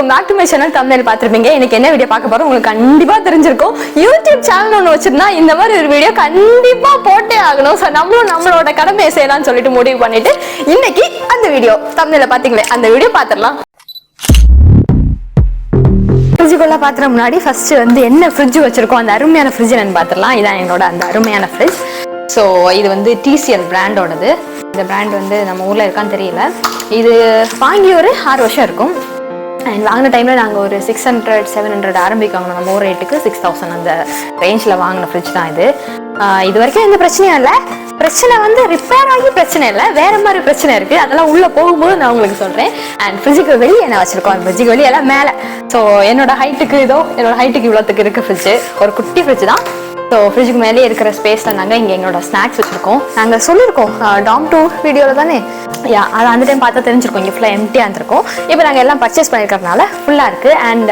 Welcome back to my channel. Thumbnail பார்த்திருப்பீங்க. இன்னைக்கு என்ன வீடியோ பார்க்க போறோம் உங்களுக்கு கண்டிப்பா தெரிஞ்சிருக்கும். யூடியூப் சேனல் ஒன்று வச்சிருந்தா இந்த மாதிரி ஒரு வீடியோ கண்டிப்பா போட்டே ஆகணும். ஸோ நம்மளோட கடமையை செய்யலாம்னு சொல்லிட்டு முடிவு பண்ணிட்டு இன்னைக்கு அந்த வீடியோ தம்ப்நெயில பாத்தீங்களே அந்த வீடியோ பார்த்துடலாம். ஃப்ரிட்ஜுக்குள்ள பாத்துற முன்னாடி ஃபர்ஸ்ட் வந்து என்ன ஃப்ரிட்ஜ் வச்சிருக்கோம், அந்த அருமையான ஃப்ரிட்ஜ் என்னன்னு பார்த்துடலாம். இதான் என்னோட அந்த அருமையான ஃப்ரிட்ஜ். ஸோ இது வந்து TCL பிராண்டோடது. இந்த பிராண்ட் வந்து நம்ம ஊரில் இருக்கான்னு தெரியல. இது வாங்கி ஒரு 6 வருஷம் இருக்கும். அண்ட் வாங்கின டைமில் நாங்கள் ஒரு 600-700 ஆரம்பிக்காங்க. நம்ம ஊர் ரேட்டுக்கு 6000 அந்த ரேஞ்சில் வாங்கின ஃப்ரிட்ஜ் தான் இது. இது வரைக்கும் எந்த பிரச்சனையும் இல்லை. பிரச்சனை வந்து ரிப்பேர் ஆகி பிரச்சனை இல்லை, வேற மாதிரி பிரச்சனை இருக்குது. அதெல்லாம் உள்ளே போகும்போது நான் உங்களுக்கு சொல்கிறேன். அண்ட் ஃப்ரிட்ஜுக்கு வெளியே என்ன வச்சுருக்கோம், அந்த ஃப்ரிட்ஜுக்கு வெளியே எல்லாம் மேலே. ஸோ என்னோட ஹைட்டுக்கு இவ்வளோத்துக்கு இருக்குது ஃப்ரிட்ஜு. ஒரு குட்டி ஃப்ரிட்ஜ் தான். ஸோ ஃப்ரிட்ஜுக்கு மேலே இருக்கிற ஸ்பேஸில் நாங்கள் இங்கே எங்களோட ஸ்நாக்ஸ் வச்சுருக்கோம். நாங்கள் சொல்லியிருக்கோம் டாம் டூர் வீடியோவில் தானே, அதை அந்த டைம் பார்த்தா தெரிஞ்சிருக்கோம். இங்கே ஃபுல்லாக எம்டியாக இருந்திருக்கும். இப்போ நாங்கள் எல்லாம் பர்ச்சேஸ் பண்ணியிருக்கிறதுனால ஃபுல்லாக இருக்குது. அண்ட்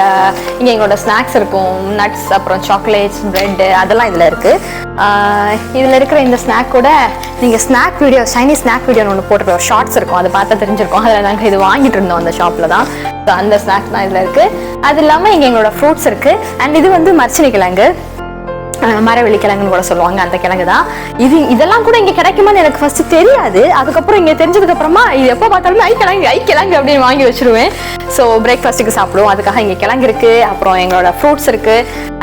இங்கே எங்களோட ஸ்நாக்ஸ் இருக்கும், நட்ஸ், அப்புறம் சாக்லேட்ஸ், ப்ரெட்டு, அதெல்லாம் இதில் இருக்குது. இதில் இருக்கிற இந்த ஸ்நாக் கூட நீங்கள் ஸ்நாக் வீடியோ, சைனீஸ் ஸ்நாக் வீடியோன்னு ஒன்று போட்டுருக்கோம், ஷார்ட்ஸ் இருக்கும், அதை பார்த்தா தெரிஞ்சிருக்கும். அதில் நாங்கள் இது வாங்கிட்டு இருந்தோம் அந்த ஷாப்பில் தான். ஸோ அந்த ஸ்நாக்ஸ் தான் இதில் இருக்குது. அது இல்லாமல் இங்கே எங்களோட ஃப்ரூட்ஸ் இருக்குது. அண்ட் இது வந்து மரச்சினி கிழங்கு, மரவள்ளி கிழங்குன்னு கூட சொல்லுவாங்க, அந்த கிழங்கு தான். இதெல்லாம் கூட இங்கே கிடைக்குமான்னு எனக்கு ஃபர்ஸ்ட் தெரியாது. அதுக்கப்புறம் இங்கே தெரிஞ்சதுக்கு அப்புறமா இது எப்போ பார்த்தாலுமே ஐ கிழங்கு அப்படின்னு வாங்கி வச்சிருவேன். ஸோ பிரேக்ஃபாஸ்ட்டுக்கு சாப்பிடுவோம். அதுக்காக இங்கே கிழங்கு இருக்கு. அப்புறம் எங்களோட ஃப்ரூட்ஸ் இருக்கு,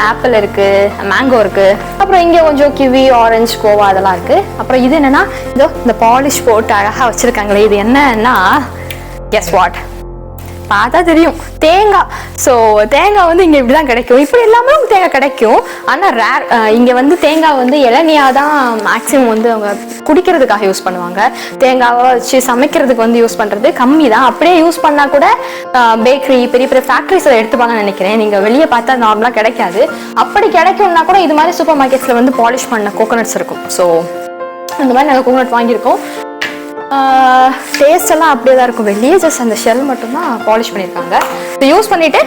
ஆப்பிள் இருக்கு, மேங்கோ இருக்கு. அப்புறம் இங்கே கொஞ்சம் கிவி, ஆரஞ்சு, கோவா அதெல்லாம் இருக்கு. அப்புறம் இது என்னன்னா, இதோ இந்த பாலிஷ் போட்டு அழகா வச்சிருக்காங்களே, இது என்னன்னா கெஸ் வாட், பார்த்தா தெரியும், தேங்காய். ஸோ தேங்காய் வந்து இங்கே இப்படி தான் கிடைக்கும். இப்படி எல்லாமே தேங்காய் கிடைக்கும். ஆனால் ரேர். இங்கே வந்து தேங்காய் வந்து இளநியாக தான் மேக்ஸிமம் வந்து அவங்க குடிக்கிறதுக்காக யூஸ் பண்ணுவாங்க. தேங்காவை வச்சு சமைக்கிறதுக்கு வந்து யூஸ் பண்ணுறது கம்மி தான். அப்படியே யூஸ் பண்ணால் கூட பேக்கரி, பெரிய பெரிய ஃபேக்ட்ரிஸில் எடுத்துப்பாங்கன்னு நினைக்கிறேன். நீங்கள் வெளியே பார்த்தா நார்மலாக கிடைக்காது. அப்படி கிடைக்கும்னா கூட இது மாதிரி சூப்பர் மார்க்கெட்ஸில் வந்து பாலிஷ் பண்ண கோகோனட்ஸ் இருக்கும். ஸோ அந்த மாதிரி நாங்கள் கோகோனட் வாங்கியிருக்கோம். டேஸ்ட் எல்லாம் அப்படியே தான் இருக்கும். வெளியே ஜஸ்ட் அந்த ஷெல் மட்டும்தான் பாலிஷ் பண்ணியிருக்காங்க. ஸோ யூஸ் பண்ணிவிட்டு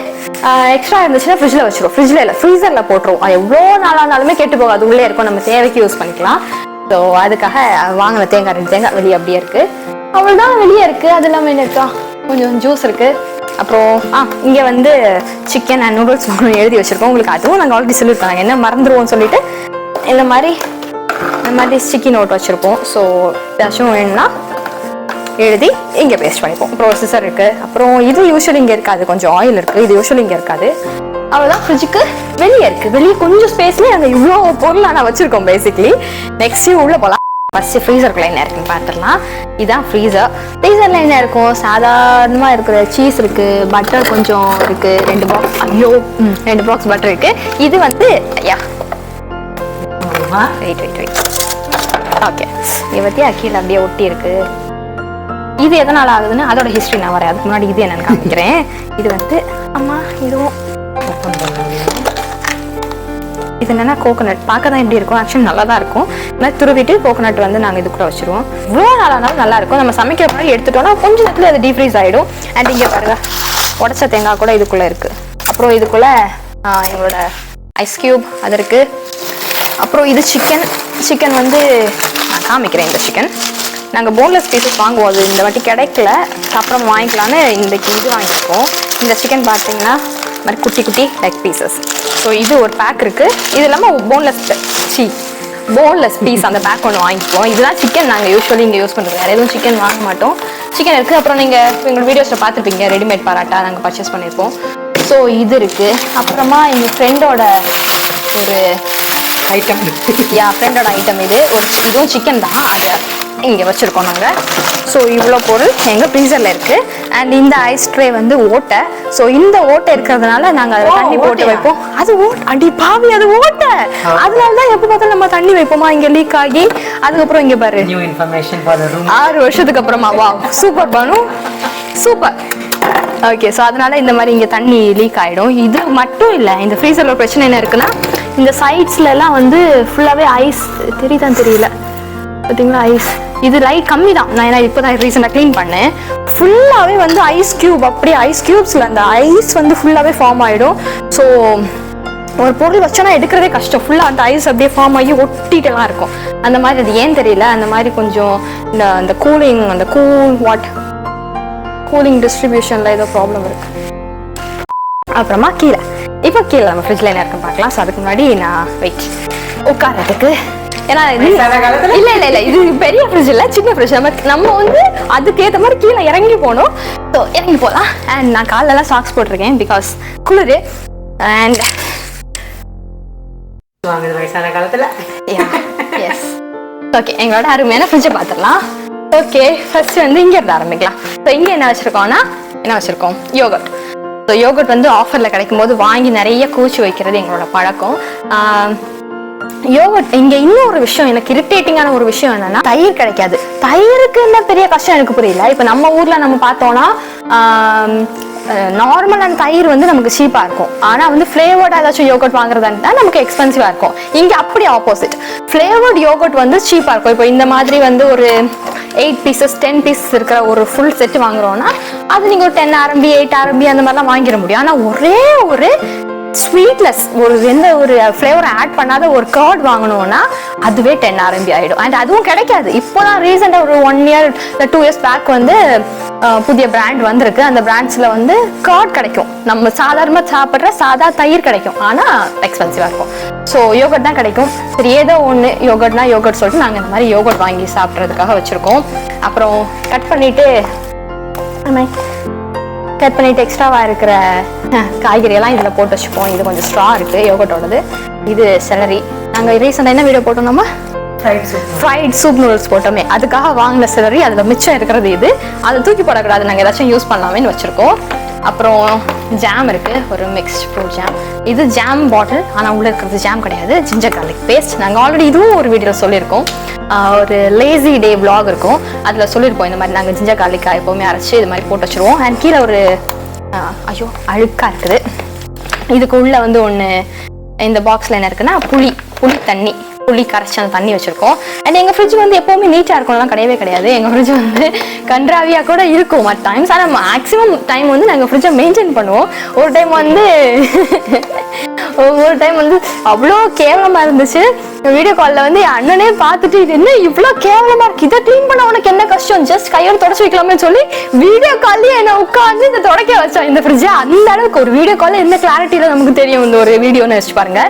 எக்ஸ்ட்ரா இருந்துச்சுன்னா ஃப்ரிட்ஜில் வச்சுருவோம். ஃப்ரிட்ஜில் இல்லை, ஃப்ரீசரில் போட்டுருவோம். அது எவ்வளோ நாளானாலுமே கெட்டு போகாது, உள்ளே இருக்கும், நம்ம தேவைக்கு யூஸ் பண்ணிக்கலாம். ஸோ அதுக்காக வாங்கின தேங்காய் 2 தேங்காய் வெளியே அப்படியே இருக்குது. அவ்வளோதான் வெளியே இருக்குது. அது இல்லாமல் என்ன இருக்கா, கொஞ்சம் ஜூஸ் இருக்குது. அப்புறம் இங்கே வந்து சிக்கன் அண்ட் நூடுல்ஸ் எழுதி வச்சுருக்கோம். உங்களுக்கு அதுவும் நாங்கள் ஆல்ரெடி சொல்லியிருக்கோம், நாங்கள் என்ன மறந்துடுவோம்னு சொல்லிட்டு இந்த மாதிரி ஸ்டிக்கி நோட் வச்சுருப்போம். ஸோ ஏதாச்சும் வேணும்னா எழுதி இங்கே பேஸ்ட் பண்ணிப்போம். ப்ரோசஸர் இருக்குது. அப்புறம் இது யூஸ்வலி இங்கே இருக்காது, கொஞ்சம் ஆயில் இருக்குது. இது யூஸ்வலி இங்கே இருக்காது. அவ்வளோதான். ஃப்ரிட்ஜுக்கு வெளியே இருக்குது. வெளியே கொஞ்சம் ஸ்பேஸ்லேயே அந்த இவ்வளோ பொருள் நான் வச்சுருக்கோம் பேசிக்லி. நெக்ஸ்ட்டு உள்ளே போகலாம். ஃபஸ்ட்டு ஃப்ரீசருக்குள்ள என்ன இருக்குன்னு பார்த்துடலாம். இதுதான் ஃப்ரீசர். ஃப்ரீசரில் என்ன இருக்கும், சாதாரணமாக இருக்கிற சீஸ் இருக்குது, பட்டர் கொஞ்சம் இருக்குது, 2 பாக்ஸ் பட்டர் இருக்குது. இது வந்து வெயிட் ஓகே, இதை பற்றி கீழே அப்படியே ஒட்டி இருக்கு. இது எதனால் ஆகுதுன்னு அதோட ஹிஸ்ட்ரி நான் வரேன். அதுக்கு முன்னாடி இது என்னன்னு காமிக்கிறேன். இது வந்து இதுவும் இது என்னன்னா கோகோனட். பார்க்க தான் எப்படி இருக்கும், ஆக்சுவலி நல்லா தான் இருக்கும். ஆனால் துருவிட்டு கோகோனட் வந்து நாங்கள் இதுக்குள்ள வச்சுருவோம். இவ்வளோ நாளானாலும் நல்லா இருக்கும். நம்ம சமைக்கிற முன்னாடி எடுத்துட்டோம்னா கொஞ்சம் நேரத்தில் அது டீஃப்ரீஸ் ஆகிடும். அண்ட் இங்கே பாருங்க, உடச்ச தேங்காய் கூட இதுக்குள்ளே இருக்குது. அப்புறம் இதுக்குள்ளே எங்களோட ஐஸ் கியூப் அது இருக்குது. அப்புறம் இது சிக்கன் வந்து நான் காமிக்கிறேன். இந்த சிக்கன் நாங்கள் போன்லெஸ் பீசஸ் வாங்குவோம். அது இந்த வாட்டி கிடைக்கல, அப்புறம் வாங்கிக்கலான்னு இன்றைக்கி இது வாங்கியிருக்கோம். இந்த சிக்கன் பார்த்தீங்கன்னா மாதிரி குட்டி குட்டி லெக் பீசஸ். ஸோ இது ஒரு பேக் இருக்குது. இது இல்லாமல் போன்லெஸ் பீஸ் அந்த பேக் ஒன்று வாங்கிக்குவோம். இதுதான் சிக்கன் நாங்கள் யூஸ்வலி இங்கே யூஸ் பண்ணுறது. வேறு எதுவும் சிக்கன் வாங்க மாட்டோம். சிக்கன் இருக்குது. அப்புறம் நீங்கள் எங்களோட வீடியோஸில் பார்த்துருப்பீங்க, ரெடிமேட் பராட்டா நாங்கள் பர்ச்சேஸ் பண்ணியிருப்போம். ஸோ இது இருக்குது. அப்புறமா எங்கள் ஃப்ரெண்டோட ஒரு ஐட்டம், ஃப்ரெண்டோட ஐட்டம் இதுவும் சிக்கன் தான். அதை இங்கே வச்சுருக்கோம் நாங்கள். ஸோ இவ்வளோ பொருள் எங்கள் ஃப்ரீசரில் இருக்குது. அண்ட் இந்த ஐஸ் ட்ரே வந்து ஓட்டை. ஸோ இந்த ஓட்டை இருக்கிறதுனால நாங்கள் அதில் தண்ணி போட்டு வைப்போம். அது அடி பாவி, அது ஓட்டை. அதனால தான் எப்போ பார்த்தாலும் நம்ம தண்ணி வைப்போமா, இங்கே லீக் ஆகி. அதுக்கப்புறம் இங்கே பாரு, 6 வருஷத்துக்கு அப்புறமா வா super Banu, super. Okay, so அதனால இந்த மாதிரி இங்கே தண்ணி லீக் ஆகிடும். இது மட்டும் இல்லை, இந்த ஃப்ரீசரில் பிரச்சனை என்ன இருக்குன்னா, இந்த சைட்ஸ்லாம் வந்து ஃபுல்லாகவே ஐஸ் தெரியல பார்த்தீங்களா, ஐஸ். இது லைட் கம்மி தான். நான் ஏன்னா இப்போ தான் ரீசெண்டாக க்ளீன் பண்ணேன். ஃபுல்லாகவே வந்து ஐஸ் கியூப், அப்படியே ஐஸ் கியூப்ஸில் அந்த ஐஸ் வந்து ஃபுல்லாகவே ஃபார்ம் ஆகிடும். ஸோ ஒரு பொருள் வச்சோன்னா எடுக்கிறதே கஷ்டம். ஃபுல்லாக அந்த ஐஸ் அப்படியே ஃபார்ம் ஆகி ஒட்டிகிட்டெல்லாம் இருக்கும். அந்த மாதிரி அது ஏன் தெரியல. அந்த மாதிரி கொஞ்சம் இந்த கூலிங், அந்த கூலிங் டிஸ்ட்ரிபியூஷனில் ஏதோ ப்ராப்ளம் இருக்குது. அப்புறமா கீழே இப்போ கீழே நம்ம ஃப்ரிட்ஜில் என்ன இருக்குன்னு பார்க்கலாம். ஸோ அதுக்கு முன்னாடி நான் வெயிட் உட்காரத்துக்கு, ஏன்னா இல்லை இது பெரிய ஃப்ரிட்ஜ் இல்லை, சின்ன ஃப்ரிட்ஜ். நம்ம வந்து அதுக்கு ஏற்ற மாதிரி கீழே இறங்கி போகணும். ஸோ இறங்கி போகலாம். அண்ட் நான் காலெல்லாம் சாக்ஸ் போட்டிருக்கேன் பிகாஸ் குளிர். அண்ட் வயசான காலத்தில் எஸ் ஓகே, எங்களோட அருமையான ஃப்ரிட்ஜை பார்த்துடலாம். ஓகே, ஃபர்ஸ்ட் வந்து இங்கே இருந்து ஆரம்பிக்கலாம். ஸோ இங்கே என்ன வச்சுருக்கோம் யோகர்ட். ஸோ யோகர்ட் வந்து ஆஃபரில் கிடைக்கும் போது வாங்கி நிறைய கூச்சி வைக்கிறது எங்களோட பழக்கம். யோகர்ட் இங்கே இன்னும் ஒரு விஷயம், எனக்கு இரிட்டேட்டிங்கான ஒரு விஷயம் என்னன்னா, தயிர் கிடைக்காது. தயிருக்கு என்ன பெரிய கஷ்டம் எனக்கு புரியல. இப்போ நம்ம ஊரில் நம்ம பார்த்தோன்னா நார்மலான தயிர் வந்து நமக்கு சீப்பாக இருக்கும். ஆனால் வந்து ஃப்ளேவர்டாக ஏதாச்சும் யோகர்ட் வாங்குறதா நமக்கு எக்ஸ்பென்சிவாக இருக்கும். இங்கே அப்படி ஆப்போசிட், ஃப்ளேவர்ட் யோகர்ட் வந்து சீப்பாக இருக்கும். இப்போ இந்த மாதிரி வந்து ஒரு 8 பீசஸ் 10 பீசஸ் இருக்கிற ஒரு ஃபுல் செட் வாங்குறோம்னா அது நீங்கள் ஒரு 10 RMB 8 RMB அந்த மாதிரிலாம் வாங்கிட முடியும். ஆனால் ஒரே ஒரு ஸ்வீட்லெஸ் ஒரு எந்த ஒரு ஃப்ளேவர் ஆட் பண்ணாத ஒரு கர்ட் வாங்கணும்னா அதுவே 10 RMB ஆகிடும். அண்ட் அதுவும் கிடைக்காது. இப்போதான் ரீசெண்டாக ஒரு 1 year இல்லை 2 years பேக் வந்து புதிய பிராண்ட் வந்திருக்கு. அந்த பிராண்ட்ஸில் வந்து கர்ட் கிடைக்கும், நம்ம சாதாரணமாக சாப்பிட்ற சாதா தயிர் கிடைக்கும், ஆனால் எக்ஸ்பென்சிவாக இருக்கும். ஸோ யோகர்ட் தான் கிடைக்கும். சரி, ஏதோ ஒன்று யோகர்ட்னா யோகர்ட் சொல்லிட்டு நாங்கள் இந்த மாதிரி யோகர்ட் வாங்கி சாப்பிட்றதுக்காக வச்சுருக்கோம். அப்புறம் கட் பண்ணிவிட்டு எக்ஸ்ட்ராவாக இருக்கிற காய்கறியெல்லாம் இதில் போட்டு வச்சுப்போம். இது கொஞ்சம் ஸ்ட்ரா இருக்குது யோகர்ட்டோடது. இது செலரி. நாங்கள் ரீசெண்டாக என்ன வீடியோ போட்டோம், நம்ம ஃப்ரைட் சூப் நூடுல்ஸ் போட்டோமே, அதுக்காக வாங்கின செலரி. அதில் மிச்சம் இருக்கிறது இது. அதை தூக்கி போடக்கூடாது, நாங்கள் ஏதாச்சும் யூஸ் பண்ணலாமேன்னு வச்சுருக்கோம். அப்புறம் ஜாம் இருக்குது, ஒரு மிக்ஸ்ட் ஃப்ரூட் ஜாம். இது ஜாம் பாட்டில், ஆனால் உள்ளே இருக்கிறது ஜாம் கிடையாது, ஜிஞ்சர் கார்லிக் பேஸ்ட். நாங்கள் ஆல்ரெடி இதுவும் ஒரு வீடியோவில் சொல்லியிருக்கோம். ஒரு லேசி டே vlog இருக்கும், அதில் சொல்லியிருப்போம் இந்த மாதிரி நாங்கள் ஜிஞ்சர் கார்லிக்காக எப்போவுமே அரைச்சி இது மாதிரி போட்டு வச்சுருவோம். அண்ட் கீழே ஒரு ஐயோ அழுக்காக இருக்குது. இதுக்கு உள்ளே வந்து ஒன்று இந்த பாக்ஸில் என்ன இருக்குன்னா புளி கரைச்சி அந்த தண்ணி வச்சுருக்கோம். அண்ட் எங்கள் ஃப்ரிட்ஜ் வந்து எப்போவுமே நீட்டாக இருக்கணும்லாம் கிடையவே கிடையாது. எங்கள் ஃப்ரிட்ஜ் வந்து கன்றாவியாக கூட இருக்கும் அட் டைம்ஸ். ஆனால் மேக்ஸிமம் டைம் வந்து நாங்கள் ஃப்ரிட்ஜை மெயின்டைன் பண்ணுவோம். ஒரு டைம் வந்து அவ்வளோ கேவலமாக இருந்துச்சு. வீடியோ காலில் வந்து என் அண்ணனே பார்த்துட்டு இது என்ன இவ்வளோ கேவலமாக இருக்குது, இதை க்ளீன் பண்ண உனக்கு என்ன கஷ்டம், ஜஸ்ட் கையோடு தொடச்சி வைக்கலாமே சொல்லி வீடியோ காலையே என்னை உட்காந்து இந்த தொடக்க வச்சோம் இந்த ஃப்ரிட்ஜை. அந்த அளவுக்கு ஒரு வீடியோ காலில் என்ன கிளாரிட்டியில் நமக்கு தெரியும் இந்த ஒரு வீடியோன்னு வச்சு பாருங்க.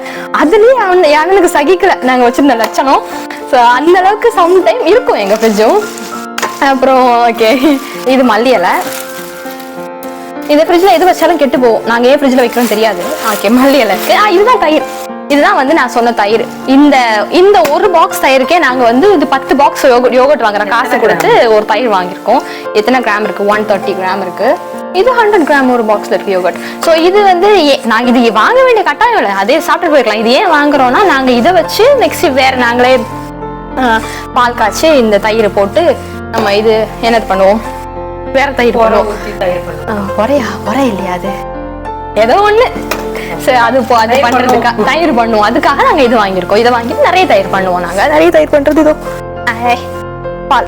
அதுலேயும் என் அண்ணனுக்கு சகிக்கல நாங்கள் வச்சிருந்த லட்சணம். ஸோ அந்த அளவுக்கு சம்டைம் இருக்கும் எங்கள் ஃப்ரிட்ஜும். அப்புறம் ஓகே, இது மல்லி இலை. இந்த ஃப்ரிட்ஜில் எது வச்சாலும் கெட்டு போகும். நாங்கள் ஏன் ஃப்ரிட்ஜில் வைக்கிறோம் தெரியாது. ஓகே, மல்லி இலை இருக்கு. இதுதான் தயிர். இதுதான் வந்து நான் சொன்ன தயிர். இந்த ஒரு பாக்ஸ் தயிருக்கே நாங்கள் வந்து இது 10 பாக்ஸ் யோகர்ட் வாங்குற காசு கொடுத்து ஒரு தயிர் வாங்கியிருக்கோம். எத்தனை கிராம் இருக்கு? 130 கிராம் இருக்கு. இது 100 கிராம் ஒரு பாக்ஸ்ல இருக்கு யோகர்ட். ஸோ இது வந்து நாங்கள் இது வாங்க வேண்டிய கட்டாயம் இல்லை, அதே சாப்பிட்டு போயிருக்கலாம். இது ஏன் வாங்குறோம்னா நாங்கள் இதை வச்சு நெக்ஸ்ட் வேற நாங்களே பால் காய்ச்சி இந்த தயிர் போட்டு நம்ம இது என்னது பண்ணுவோம், வேற தயிர் போடுவோம். ஒரே இல்லையா அது ஏதோ ஒண்ணு. சரி, அது பண்றதுக்காக தயிர் பண்ணுவோம். அதுக்காக நாங்க இது வாங்கியிருக்கோம். இதை வாங்கிட்டு நிறைய தயிர் பண்ணுவோம். நாங்க நிறைய தயிர் பண்றது இதோ பால்,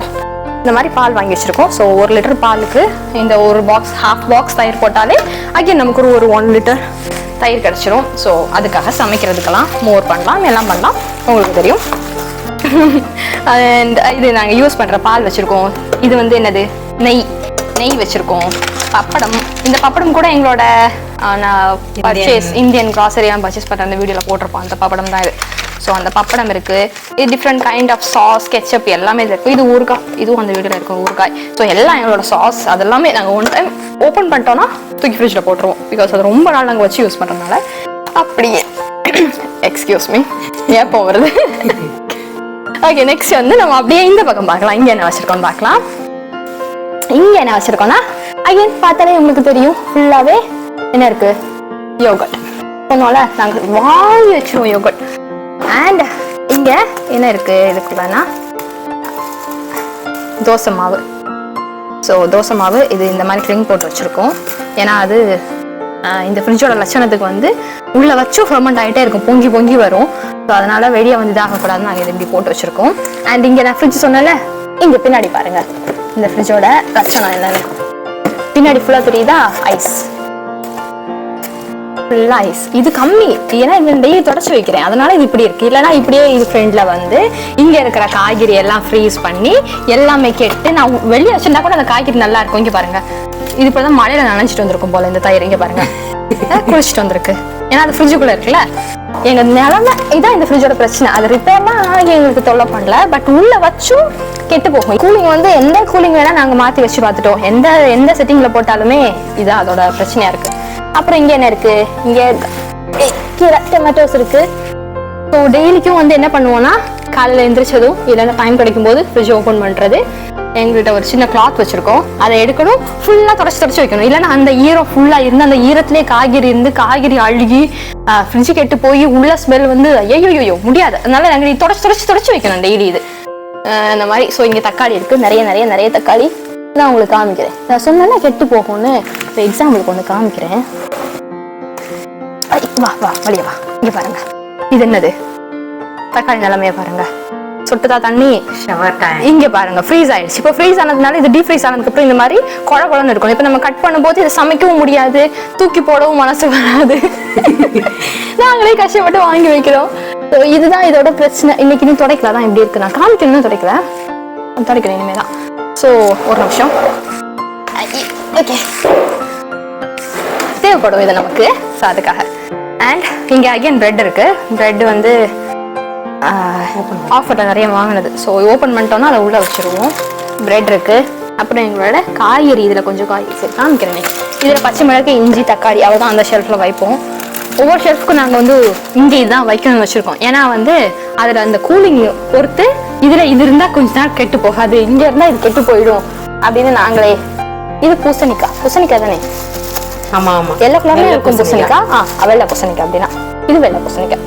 இந்த மாதிரி பால் வாங்கி வச்சிருக்கோம். ஸோ 1 லிட்டர் பாலுக்கு இந்த ஒரு பாக்ஸ் ஹாஃப் பாக்ஸ் தயிர் போட்டாலே அகைன் நமக்கு ஒரு 1 லிட்டர் தயிர் கிடைச்சிரும். ஸோ அதுக்காக சமைக்கிறதுக்கெல்லாம் மோர் பண்ணலாம், எல்லாம் பண்ணலாம், உங்களுக்கு தெரியும். அண்ட் இது நாங்கள் யூஸ் பண்ணுற பால் வச்சுருக்கோம். இது வந்து என்னது, நெய் வச்சுருக்கோம். பப்படம், இந்த பப்படம் கூட எங்களோட நான் பர்ச்சேஸ் இந்தியன் கிராசரியாக பர்ச்சேஸ் பண்ணுற அந்த வீடியோவில் போட்டிருப்போம். அந்த பப்படம் தான் இது. ஸோ அந்த பப்படம் இருக்குது. இது different kind of sauce, ketchup எல்லாமே இதில் இருக்குது. இது ஊறுகாய், இதுவும் அந்த வீடியோவில் இருக்கும் ஊறுகாய். ஸோ எல்லாம் எங்களோட சாஸ் அதெல்லாமே நாங்கள் ஒன் டைம் ஓப்பன் பண்ணிட்டோன்னா தூக்கி ஃப்ரிட்ஜில் போட்டுருவோம். பிகாஸ் அது ரொம்ப நாள் நாங்கள் வச்சு யூஸ் பண்ணுறதுனால. அப்படியே எக்ஸ்கியூஸ் மீ ஏப்போ வருது. ஓகே, நெக்ஸ்ட் வந்து நம்ம அப்படியே இந்த பக்கம் பார்க்கலாம். இங்கே என்ன வச்சுருக்கோம் பார்க்கலாம். இங்கே என்ன வச்சுருக்கோன்னா அகைன் பார்த்தாலே உங்களுக்கு தெரியும், ஃபுல்லாகவே என்ன இருக்குது, யோகர்ட். சொன்னோம்ல நாங்கள் வாங்கி வச்சுருவோம் யோகர்ட். அண்ட் இங்கே என்ன இருக்குது இதுக்குள்ளனா தோசை மாவு. ஸோ தோசை மாவு இது இந்த மாதிரி க்ளிங் போட்டு வச்சுருக்கோம். ஏன்னா அது இந்த ஃப்ரிட்ஜோட லட்சணத்துக்கு வந்து உள்ளே வச்சும் ஃபெர்மெண்ட் ஆகிட்டே இருக்கும், பொங்கி வரும். ஸோ அதனால் வெளியே வந்து இதாகக்கூடாதுன்னு நாங்கள் இது இப்படி போட்டு வச்சுருக்கோம். அண்ட் இங்கே நான் ஃப்ரிட்ஜ் சொன்னேன்ல, இங்கே பின்னாடி பாருங்கள் இந்த ஃப்ரிட்ஜோட லட்சணம் என்னன்னு. பின்னாடி ஃபுல்லாக தெரியுதா, ஐஸ், ஃபுல்லாக ஐஸ். இது கம்மி, ஏன்னா இந்த டெய்லி தொடச்சி வைக்கிறேன், அதனால இது இப்படி இருக்குது. இல்லைனா இப்படியே இது ஃப்ரெண்டில் வந்து இங்கே இருக்கிற காய்கறி எல்லாம் ஃப்ரீஸ் பண்ணி எல்லாமே கெட்டு நான் வெளியே வச்சுருந்தா கூட அந்த காய்கறி நல்லா இருக்கும். இங்கே பாருங்கள், இது இப்போ தான் மழையில் நனைஞ்சிட்டு வந்திருக்கும் போல் இந்த தயிர். இங்கே பாருங்கள் குளிச்சுட்டு வந்திருக்கு. ஏன்னா அது ஃப்ரிட்ஜுக்குள்ள இருக்குல்ல. எங்க நிலமை இதான் இந்த ஃப்ரிட்ஜோட பிரச்சனை. அது ரிப்பேர்லாம் ஆகி எங்களுக்கு தொல்லை பண்ணல, பட் உள்ள வச்சும் கெட்டு போகும். கூலிங் வந்து எந்த கூலிங் வேணா நாங்க மாத்தி வச்சு பார்த்துட்டோம். எந்த செட்டிங்ல போட்டாலுமே இதான் அதோட பிரச்சனையா இருக்கு. அப்புறம் இங்க என்ன இருக்கு, இங்க கீரை டொமேட்டோஸ் இருக்கு. ஸோ டெய்லிக்கும் வந்து என்ன பண்ணுவோம்னா காலையில் எந்திரிச்சதும் இல்லைன்னா டைம் கிடைக்கும் போது ஃப்ரிட்ஜ் ஓப்பன் பண்ணுறது. எங்கள்கிட்ட ஒரு சின்ன கிளாத் வச்சுருக்கோம், அதை எடுக்கணும், ஃபுல்லாக தொடச்சி வைக்கணும். இல்லைன்னா அந்த ஈரம் ஃபுல்லாக இருந்து அந்த ஈரத்துலேயே காய்கறி இருந்து காய்கறி அழுகி ஃப்ரிட்ஜு கெட்டு போய் உள்ள ஸ்மெல் வந்து ஐயோ முடியாது. அதனால நாங்கள் தொடச்சி வைக்கணும் டெய்லி இது அந்த மாதிரி. ஸோ இங்கே தக்காளி இருக்குது, நிறைய தக்காளி. நான் உங்களுக்கு காமிக்கிறேன். நான் சொன்னேன்னா கெட்டு போகும்னு. இப்போ எக்ஸாம்பிளுக்கு ஒன்று காமிக்கிறேன். வா வழியா வா. இங்கே பாருங்க, இது என்னது தக்காளி நிலைமைய பாருங்க. சொட்டுதா தண்ணி. இங்க பாருங்க ஃப்ரீஸ் ஆயிடுச்சு. இப்போ ஃப்ரீஸ் ஆனதுனால இது டீஃப்ரீஸ் ஆனதுக்கு அப்புறம் இந்த மாதிரி குழன்னு இருக்கும். இப்போ நம்ம கட் பண்ணும்போது இதை சமைக்கவும் முடியாது, தூக்கி போடவும் மனசு வராது. நாங்களே கஷ்டப்பட்டு வாங்கி வைக்கிறோம். இதுதான் இதோட பிரச்சனை. இன்னைக்கு நீ துடைக்கல தான் எப்படி இருக்கு. நான் காமிக்கணும்னு துடைக்கல, துடைக்கிறேன் இனிமேதான். ஸோ ஒரு நிமிஷம். ஓகே, தேவைப்படும் இது நமக்கு. ஸோ அதுக்காக. அண்ட் இங்கே அகைன் பிரெட் இருக்கு. பிரெட் வந்து ஆஃபர்ல நிறைய வாங்கினது. ஸோ ஓப்பன் பண்ணிட்டோம்னா அதை உள்ள வச்சிருவோம். பிரெட் இருக்கு. அப்புறம் எங்களோட காய்கறி, இதில் கொஞ்சம் காய்கறி சரி காமிக்கிறேன். இதில் பச்சை மிளகு, இஞ்சி, தக்காளி அவ்வளோதான் அந்த ஷெல்ஃபில் வைப்போம். ஒவ்வொரு ஷெல்ஃப்க்கும் நாங்கள் வந்து இங்கே இதுதான் வைக்கணும்னு வச்சுருக்கோம். ஏன்னா வந்து அதில் அந்த கூலிங் பொறுத்து இதில் இது இருந்தால் கொஞ்ச நாள் கெட்டு போகாது, இங்கே இருந்தால் இது கெட்டு போயிடும் அப்படின்னு நாங்களே. இது பூசணிக்காய் தானே? ஆமாம், எல்லா கலருமே இருக்கும் பூசணிக்காய். வெள்ளை பூசணிக்காய் அப்படின்னா இது வெள்ளை பூசணிக்காய்.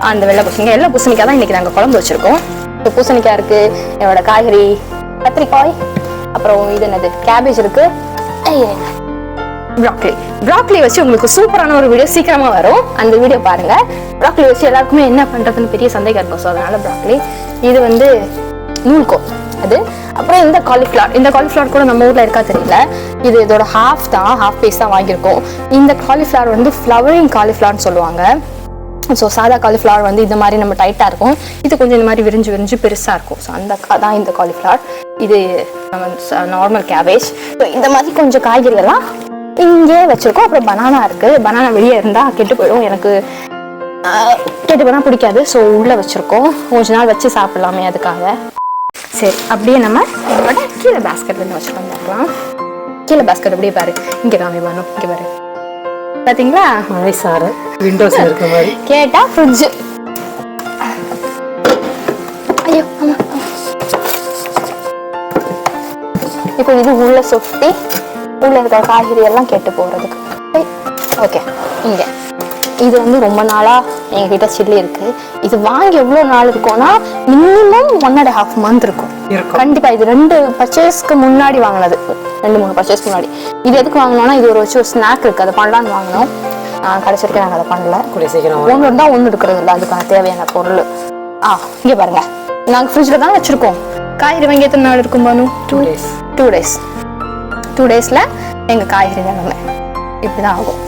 அந்த வெள்ளை பூசணிக்காய், எல்லா பூசணிக்காய் தான் இன்னைக்கு நாங்கள் குழம்பு வச்சிருக்கோம். இப்போ பூசணிக்காய் இருக்கு, என்னோட காய்கறி கத்திரிக்காய், அப்புறம் இது என்னது கேபேஜ் இருக்கு, ப்ராக்லி வச்சு உங்களுக்கு சூப்பரான ஒரு வீடியோ சீக்கிரமா வரும். அந்த வீடியோ பாருங்க. ப்ராக்லி வச்சு எல்லாருக்குமே என்ன பண்றதுன்னு பெரிய சந்தேகம் இருக்கும். ஸோ அதனால ப்ராக்லி. இது வந்து நூல்கோல் அது. அப்புறம் இந்த காலிஃப்ளவர் கூட நம்ம ஊர்ல இருக்கா தெரியல. இது இதோட ஹாஃப் பீஸ் தான் வாங்கியிருக்கோம். இந்த காலிஃப்ளவர் வந்து ஃப்ளவரிங் காலிஃப்ளவர்னு சொல்லுவாங்க. ஸோ சாதா காலிஃப்ளவர் வந்து இந்த மாதிரி நம்ம டைட்டாக இருக்கும், இது கொஞ்சம் இந்த மாதிரி விரிஞ்சு பெருசாக இருக்கும். ஸோ அதான் இந்த காலிஃப்ளவர். இது நம்ம நார்மல் கேபேஜ். ஸோ இந்த மாதிரி கொஞ்சம் காய்கறியெல்லாம் இங்கே வச்சுருக்கோம். அப்புறம் பனானா இருக்குது. பனானா வெளியே இருந்தால் கெட்டு போயிடும், எனக்கு கெட்டு போனால் பிடிக்காது. ஸோ உள்ளே வச்சுருக்கோம், கொஞ்ச நாள் வச்சு சாப்பிட்லாமே அதுக்காக. சரி, அப்படியே நம்ம இதோட கீழே பேஸ்கெட்லேருந்து வச்சுட்டு வந்துடலாம். கீழே பேஸ்கெட் அப்படியே பாரு, இங்கே காமி பானு, இங்கே பாரு பாத்தீங்களா, மழை சார விண்டோஸ் இருக்க மாதிரி. கேட்டா ஃப்ரிட்ஜ். ஐயோ ஆமா. இப்போ இது உள்ள சுத்தி உள்ள இருக்கிற காய்கறி எல்லாம் கெட்டு போறதுக்கு. ஓகே, இங்க இது வந்து ரொம்ப நாளா எங்ககிட்ட சில்லி இருக்கு. இது வாங்கி எவ்வளவு நாள் இருக்கும்னா மினிமம் 1.5 month இருக்கும் கண்டிப்பா. இது 2 பர்ச்சேஸ்க்கு முன்னாடி வாங்கினது, 2-3 பர்ச்சேஸ்க்கு முன்னாடி. இது எதுக்கு வாங்கினோம்னா இது ஒரு ஸ்நாக் இருக்கு, அதை பண்ணலான்னு வாங்கினோம். கடைசி வரைக்கும் நாங்கள் அதை பண்ணல. ஒன்று இருந்தால் ஒன்று இருக்கிறது இல்லை, அதுக்கான தேவையான பொருள். இங்கே பாருங்க, நாங்கள் ஃப்ரிட்ஜில் தான் வச்சிருக்கோம். காய்கறி வாங்கி எத்தனை நாள் இருக்கும் பானு? 2 days. 2 daysல எங்கள் காய்கறி நிலைமை இப்படிதான் ஆகும்.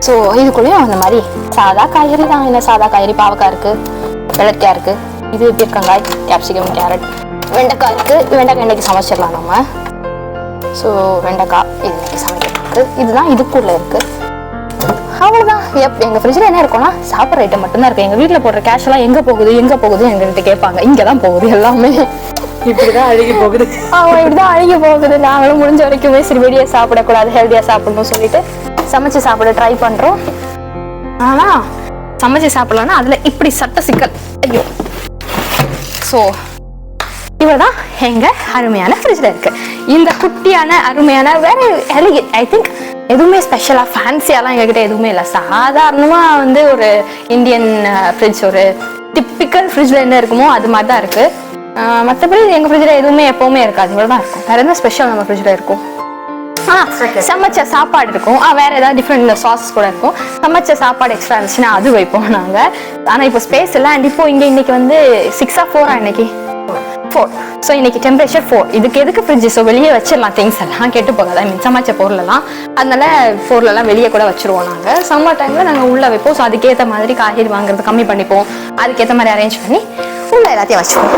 ஸோ இதுக்குள்ளேயும் அந்த மாதிரி சாதா காய்கறி தான். என்ன சாதா காய்கறி, பாவக்காய் இருக்கு, வெள்ளரிக்காய் இருக்கு, இது பீர்க்கங்காய், கேப்சிகம், கேரட், வெண்டைக்காய் இருக்கு. வெண்டைக்காய் இன்னைக்கு சமைச்சிடலாம் நம்ம. ஸோ வெண்டைக்காய் இது இன்னைக்கு சமைக்கிறதுக்கு இதுதான் இதுக்குள்ள இருக்கு. அவ்வளோதான். எங்கள் ஃப்ரிட்ஜில் என்ன இருக்கும்னா சாப்பிட்ற ஐட்டம் மட்டும்தான் இருக்கு. எங்கள் வீட்டில் போடுற கேஷ் எல்லாம் எங்கே போகுது எங்கள்கிட்ட கேட்பாங்க. இங்கே தான் போகுது எல்லாமே. இப்படிதான் அழுகி போகுது. இப்படிதான் அழுகி போகுது. நாங்களும் முடிஞ்ச வரைக்குமே சரி வெளியே சாப்பிடக்கூடாது, ஹெல்த்தியாக சாப்பிடணும்னு சொல்லிட்டு சமைச்சு சாப்பிட ட்ரை பண்றோம். ஆனா சமைச்சு சாப்பிடலாம்னா அதுல இப்படி சட்ட சிக்கல். ஐயோ. ஸோ இவ்வளவுதான் எங்க அருமையான ஃப்ரிட்ஜில் இருக்கு. இந்த குட்டியான அருமையான வேற எலிகேட், ஐ திங்க் எதுவுமே ஸ்பெஷலா ஃபேன்சியாலாம் எங்ககிட்ட எதுவுமே இல்லை. சாதாரணமா வந்து ஒரு இந்தியன் ஃப்ரிட்ஜ், ஒரு டிப்பிக்கல் ஃப்ரிட்ஜில் என்ன இருக்குமோ அது மாதிரி தான் இருக்கு. மற்றபடி எங்க ஃப்ரிட்ஜில் எதுவுமே எப்பவுமே இருக்காது, இவ்வளவுதான் இருக்கும். வேற என்ன ஸ்பெஷல் நம்ம ஃப்ரிட்ஜில் இருக்கும்? சமைச்ச சாப்பாடு இருக்கும், வேற ஏதாவது டிஃப்ரெண்ட் சாஸஸ் கூட இருக்கும். சமைச்ச சாப்பாடு எக்ஸ்ட்ரா இருந்துச்சுன்னா அது வைப்போம் நாங்க. ஆனா இப்போ ஸ்பேஸ் இல்லை. அண்ட் இப்போ இன்னைக்கு வந்து 6 or 4 இன்னைக்கு 4. ஸோ இன்னைக்கு டெம்பரேச்சர் 4. இதுக்கு எதுக்கு ஃப்ரிட்ஜ்? ஸோ வெளியே வச்சிடலாம், திங்ஸ் எல்லாம் கெட்டு போகாது. சமைச்ச பொருள் எல்லாம் அதனால பொருளெல்லாம் வெளியே கூட வச்சிருவோம் நாங்கள். சம்மர் டைம்ல நாங்கள் உள்ள வைப்போம். ஸோ அதுக்கேற்ற மாதிரி காய்கறி வாங்குறது கம்மி பண்ணிப்போம், அதுக்கேற்ற மாதிரி அரேஞ்ச் பண்ணி உள்ள எல்லாத்தையும் வச்சுப்போம்.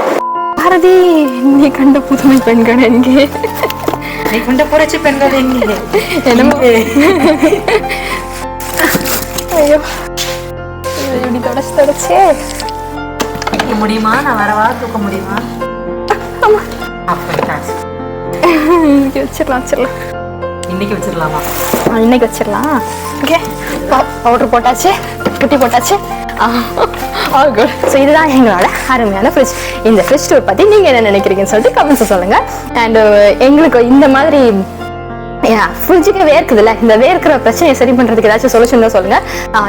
பாரதி, நீ கண்ட புதுமை பெண்கள் எங்கே? நீ கொண்ட புரட்சி பெண்கள் எங்கே? தூக்க முடியுமா? ஆமா இன்னைக்கு வச்சிடலாம். இன்னைக்கு வச்சிடலாமா? இன்னைக்கு வச்சிடலாம். ஓகே, பவுடர் போட்டாச்சு, குட்டி போட்டாச்சு. All good. ஸோ இதுதான் எங்களோட அருமையான ஃப்ரிட்ஜ். இந்த ஃப்ரிட்ஜ் டூர் பற்றி நீங்கள் என்ன நினைக்கிறீங்கன்னு சொல்லிட்டு கமெண்ட்ஸ் சொல்லுங்கள். அண்ட் எங்களுக்கு இந்த மாதிரி ஃப்ரிட்ஜுக்கு வேர்க்குதுல்ல, இந்த வேர்க்கிற பிரச்சனையை சரி பண்ணுறதுக்கு ஏதாச்சும் சொல்யூஷன் தான் சொல்லுங்கள்.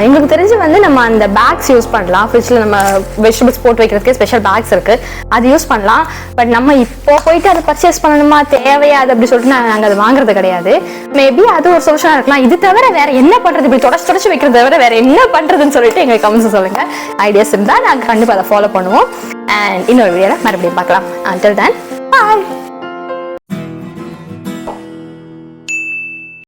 எங்களுக்கு தெரிஞ்சு வந்து நம்ம அந்த பேக்ஸ் யூஸ் பண்ணலாம். ஃப்ரிட்ஜில் நம்ம வெஜிடபிள்ஸ் போட்டு வைக்கிறதுக்கு ஸ்பெஷல் பேக்ஸ் இருக்குது, அது யூஸ் பண்ணலாம். பட் நம்ம இப்போ போயிட்டு அதை பர்ச்சேஸ் பண்ணணுமா, தேவையாது அப்படி சொல்லிட்டு நாங்கள் அதை வாங்குறது கிடையாது. மேபி அது ஒரு சொல்யூஷனாக இருக்கலாம். இது தவிர வேற என்ன பண்ணுறது, இப்படி தொடச்சு வைக்கிறது தவிர வேற என்ன பண்ணுறதுன்னு சொல்லிட்டு எங்களுக்கு கமெண்ட்ஸ் சொல்லுங்கள். ஐடியாஸ் இருந்தால் நாங்கள் கண்டிப்பாக அதை ஃபாலோ பண்ணுவோம். அண்ட் இன்னொரு வீடியோவில் மறுபடியும் பார்க்கலாம். Until then, bye.